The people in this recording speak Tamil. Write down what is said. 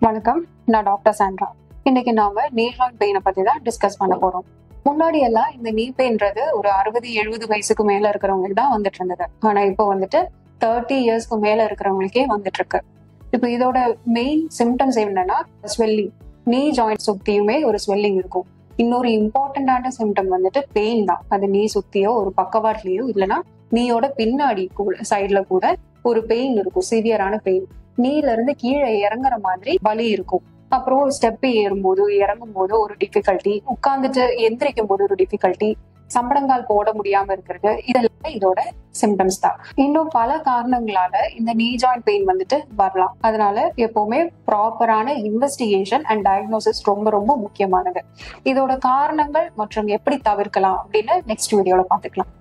வணக்கம், நான் டாக்டர் சாண்ட்ரா. இன்னைக்கு நாம நீ ஜாயிண்ட் பெயினை பத்தி தான் டிஸ்கஸ் பண்ண போறோம். முன்னாடி எல்லாம் இந்த நீ பெயின்றது ஒரு 60-70 வயசுக்கு மேல இருக்கிறவங்களுக்கு தான் வந்துட்டு இருந்தது. ஆனா இப்போ வந்துட்டு 30 இயர்ஸ்க்கு மேல இருக்கிறவங்களுக்கே வந்துட்டு இருக்கு. இப்போ இதோட மெயின் சிம்டம்ஸ் என்னன்னா ஸ்வெல்லிங். நீ ஜாயிண்ட் சுத்தியுமே ஒரு ஸ்வெல்லிங் இருக்கும். இன்னொரு இம்பார்ட்டன்டான சிம்டம் வந்துட்டு பெயின் தான். அது நீ சுத்தியோ ஒரு பக்கவாட்லயோ இல்லைன்னா நீயோட பின்னாடி கூட சைட்ல கூட ஒரு பெயின் இருக்கும், சிவியரான பெயின். நீல இருந்து கீழே இறங்குற மாதிரி வலி இருக்கும். அப்புறம் ஸ்டெப் ஏறும்போது இறங்கும் போது ஒரு டிஃபிகல்ட்டி, உட்கார்ந்துட்டு எந்திரிக்கும் போது ஒரு டிஃபிகல்ட்டி, சம்படங்கால் போட முடியாம இருக்கிறது, இதெல்லாம் இதோட சிம்டம்ஸ் தான். இன்னும் பல காரணங்களால இந்த நீ ஜாயிண்ட் பெயின் வந்துட்டு வரலாம். அதனால எப்பவுமே ப்ராப்பரான இன்வெஸ்டிகேஷன் அண்ட் டயக்னோசிஸ் ரொம்ப ரொம்ப முக்கியமானது. இதோட காரணங்கள் மற்றும் எப்படி தவிர்க்கலாம் அப்படின்னு நெக்ஸ்ட் வீடியோல பாத்துக்கலாம்.